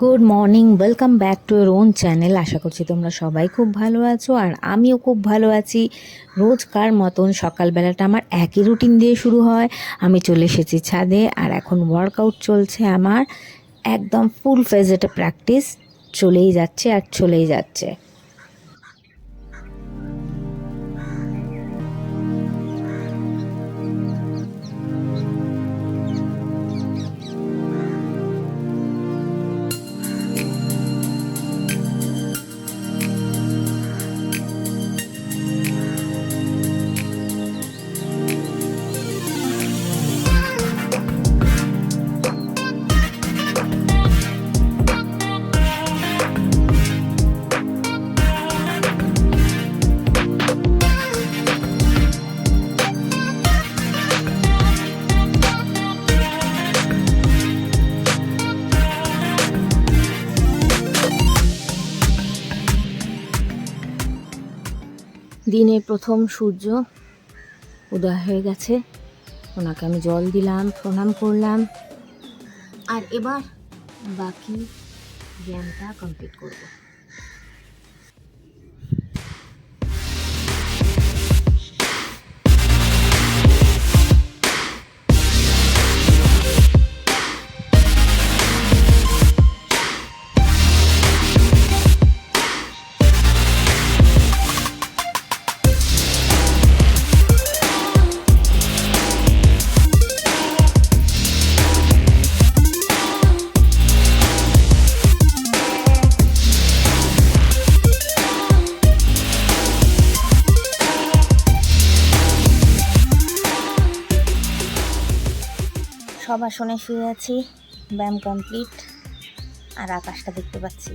Good morning, welcome back to your own channel. আশা করছি তোমরা সবাই খুব ভালো আছো আর আমিও খুব ভালো আছি। রোজকার মতন সকালবেলাটা আমার একই রুটিন দিয়ে শুরু হয়। আমি চলে এসেছি ছাদে আর এখন ওয়ার্কআউট চলছে আমার। একদম ফুল ফেজেটে প্র্যাকটিস চলেই যাচ্ছে আর চলেই যাচ্ছে। দিনের প্রথম সূর্য উদয় হয়ে গেছে, ওনাকে আমি জল দিলাম, প্রণাম করলাম, আর এবার বাকি জ্ঞানটা কমপ্লিট করব। সব আসনে শুয়ে আছি, ব্যায়াম কমপ্লিট, আর আকাশটা দেখতে পাচ্ছি।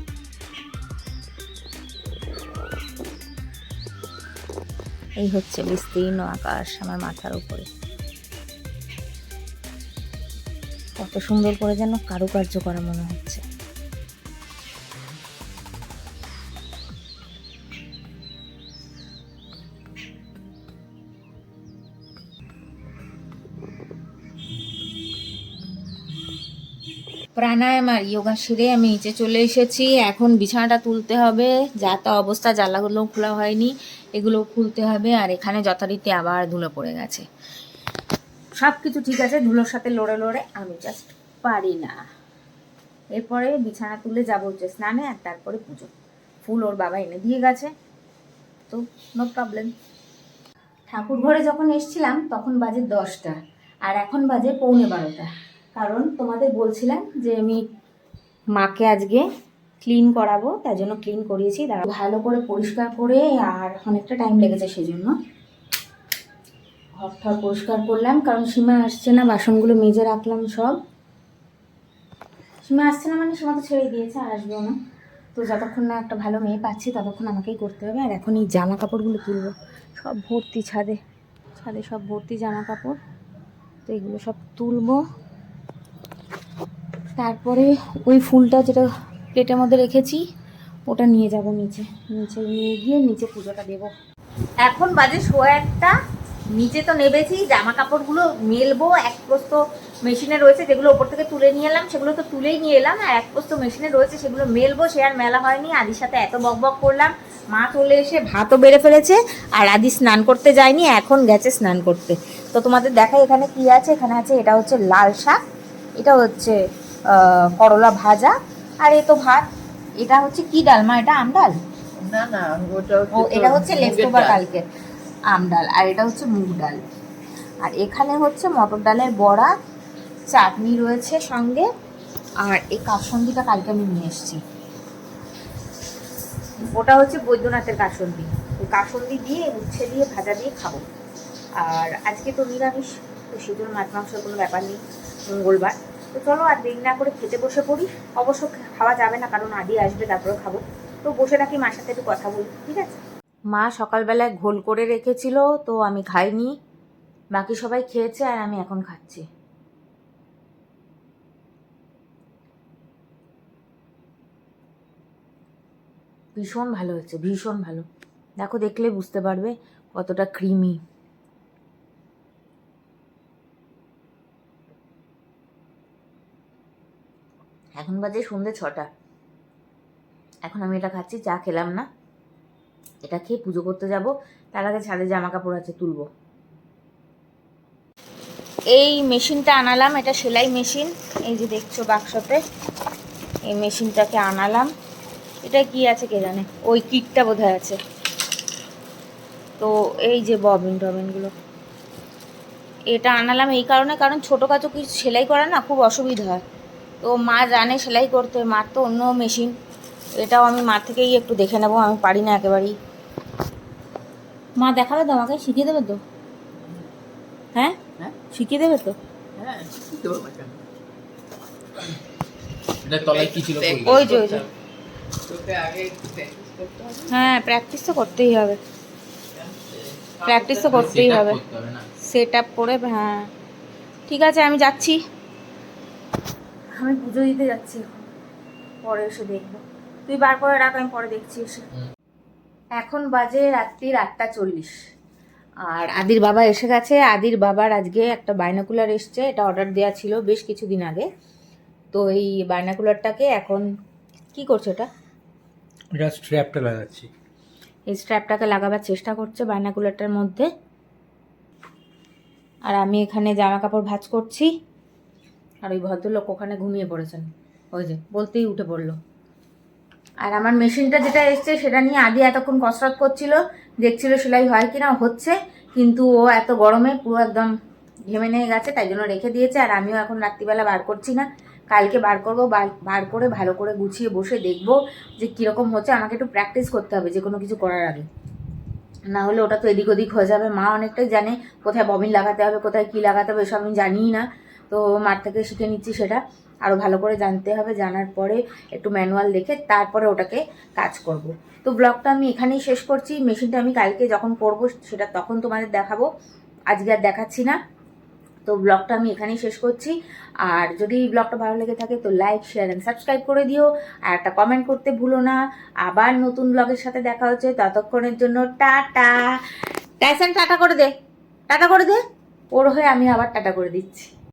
এই হচ্ছে বিস্তীর্ণ আকাশ আমার মাথার উপরে। কত সুন্দর করে যেন কারুকার্য করা মনে হচ্ছে। প্রাণায়াম আর যোগা সেরে আমি নিচে চলে এসেছি। এখন বিছানাটা তুলতে হবে, যা তা অবস্থা, জানলাগুলো খোলা হয়নি, এগুলো খুলতে হবে। আর এখানে যথারীতি আবার ধুলো পড়ে গেছে। সব কিছু ঠিক আছে, ধুলোর সাথে লড়ে লড়ে আমি জাস্ট পারি না। এরপরে বিছানা তুলে যাবো হচ্ছে স্নানে, আর তারপরে পুজো। ফুল ওর বাবা এনে দিয়ে গেছে, তো নো প্রবলেম। ঠাকুর ঘরে যখন এসছিলাম তখন বাজে 10টা, আর এখন বাজে 11:45। কারণ তোমাদের বলছিলাম যে আমি মাকে আজকে ক্লিন করাবো, তাই জন্য ক্লিন করিয়েছি। ভালো করে পরিষ্কার করে, আর অনেকটা টাইম লেগেছে সেজন্য ঘর ঠর পরিষ্কার করলাম। কারণ সীমা আসছে না, বাসনগুলো মেজে রাখলাম সব। সীমা আসছে না মানে সীমা তো ছেড়ে দিয়েছে, আর আসবেও না। তো যতক্ষণ না একটা ভালো মেয়ে পাচ্ছি ততক্ষণ আমাকেই করতে হবে। আর এখন এই জামা কাপড়গুলো তুলবো, সব ভর্তি ছাদে, ছাদে সব ভর্তি জামা কাপড়। তো এগুলো সব তুলবো। তারপরে ওই ফুলটা যেটা প্লেটের মধ্যে রেখেছি ওটা নিয়ে যাব নিচে, নিচে নিয়ে গিয়ে নিচে পুজোটা দেবো। এখন বাজে 1:15। নিচে তো নেবেছি, জামা কাপড়গুলো মেলবো। এক প্রস্ত মেশিনে রয়েছে, যেগুলো ওপর থেকে তুলে নিয়ে এলাম সেগুলো তো তুলেই নিয়ে এলাম, আর এক প্রস্ত মেশিনে রয়েছে সেগুলো মেলবো। সে আর মেলা হয়নি। আদির সাথে এত বক বক করলাম, মা চলে এসে ভাতও বেড়ে ফেলেছে, আর আদি স্নান করতে যায়নি, এখন গেছে স্নান করতে। তো তোমাদের দেখাই এখানে কি আছে। এখানে আছে, এটা হচ্ছে লাল শাক, এটা হচ্ছে করলা ভাজা, আর এ তো ভাত। এটা হচ্ছে কি ডাল মা? এটা আমডাল? না না, এটা হচ্ছে লেফট ওভার কালকে আমডাল, আর এটা হচ্ছে মুগ ডাল। আর এখানে হচ্ছে মটর ডালের বড়া, চাটনি রয়েছে সঙ্গে, আর এই কাসন্দিটা কালকে আমি নিয়ে এসেছি। ওটা হচ্ছে বৈদ্যনাথের কাসন্দি। ওই কাসন্দি দিয়ে, উচ্ছে দিয়ে, ভাজা দিয়ে খাবো। আর আজকে তো নিরামিষ, তো সেজন্য মাছ মাংসের কোনো ব্যাপার নেই, মঙ্গলবার। তো চলো আর দেরি না করে খেতে বসে পড়ি। অবশ্য খাওয়া যাবে না, কারণ আদি আসবে, তারপরে খাবো। তো বসে রাখি, মার সাথে একটু কথা বলি, ঠিক আছে? মা সকালবেলায় ঘোল করে রেখেছিল, তো আমি খাইনি, বাকি সবাই খেয়েছে, আর আমি এখন খাচ্ছি। ভীষণ ভালো হচ্ছে, ভীষণ ভালো। দেখো, দেখলে বুঝতে পারবে কতটা ক্রিমি। এখন বাজে সন্ধ্যে 6টা। এখন আমি এটা খাচ্ছি, চা খেলাম না। এটা খেয়ে পুজো করতে যাব, তার আগে ছাদে জামা কাপড় আছে তুলবো। এই মেশিনটা আনালাম, এটা সেলাই মেশিন, এই যে দেখছো বাক্সতে, এই মেশিনটাকে আনালাম। এটা কি আছে কে জানে, ওই কিটটা বোধহয় আছে। তো এই যে ববিন টবিনগুলো, এটা আনালাম এই কারণে, কারণ ছোটোখাটো কিছু সেলাই করা না খুব অসুবিধা হয়। তো মা জানে সেলাই করতে, মার তো অন্য মেশিন, এটাও আমি মার থেকেই একটু দেখে নেবো, আমি পারি না একেবারেই। মা দেখাবে তো আমাকে, শিখিয়ে দেবে তো? হ্যাঁ শিখিয়ে দেবে তো? ওই যে ওই যে, হ্যাঁ প্র্যাকটিস তো করতেই হবে, প্র্যাকটিস তো করতেই হবে, সেট আপ করে। হ্যাঁ ঠিক আছে, আমি যাচ্ছি, আমি পুজো দিতে যাচ্ছি, পরে এসে দেখবো। তুই বার করে রাখ, আমি পরে দেখছি এসে। এখন বাজে রাত্রি 8:40, আর আদির বাবা এসে গেছে। আদির বাবার আজকে একটা বাইনোকুলার এসছে, এটা অর্ডার দেওয়া ছিল বেশ কিছুদিন আগে। তো এই বাইনোকুলারটাকে এখন কি করছে, এটা স্ট্র্যাপটা লাগাচ্ছি। এই স্ট্র্যাপটাকে লাগাবার চেষ্টা করছে বাইনোকুলারটার মধ্যে। আর আমি এখানে জামা কাপড় ভাঁজ করছি, আর ওই ভদ্রলোক ওখানে ঘুমিয়ে পড়েছেন, ওই যে বলতেই উঠে পড়লো। আর আমার মেশিনটা যেটা এসছে সেটা নিয়ে আদি এতক্ষণ কসরত করছিল, দেখছিল সেলাই হয় কিনা, হচ্ছে, কিন্তু ও এত গরমে পুরো একদম ঘেমে নিয়ে গেছে, তাই জন্য রেখে দিয়েছে। আর আমিও এখন রাত্রিবেলা বার করছি না, কালকে বার করবো, বার করে ভালো করে গুছিয়ে বসে দেখবো যে কীরকম হচ্ছে। আমাকে একটু প্র্যাকটিস করতে হবে যে কোনো কিছু করার আগে, না হলে ওটা তো এদিক ওদিক হয়ে যাবে। মা অনেকটাই জানে কোথায় ববিন লাগাতে হবে, কোথায় কী লাগাতে হবে, এসব আমি জানিই না। তো মার থেকে শিখে নিচ্ছি, সেটা আরও ভালো করে জানতে হবে, জানার পরে একটু ম্যানুয়াল দেখে তারপরে ওটাকে কাজ করব। তো ব্লগটা আমি এখানেই শেষ করছি। মেশিনটা আমি কালকে যখন করব সেটা তখন তোমাদের দেখাবো, আজকে আর দেখাচ্ছি না। তো ব্লগটা আমি এখানেই শেষ করছি। আর যদি ব্লগটা ভালো লেগে থাকে তো লাইক, শেয়ার অ্যান্ড সাবস্ক্রাইব করে দিও, আর একটা কমেন্ট করতে ভুলো না। আবার নতুন ব্লগের সাথে দেখা হচ্ছে, ততক্ষণের জন্য টাটা। টাইসন টাটা করে দে, টাটা করে দে, ওর হয়ে আমি আবার টাটা করে দিচ্ছি।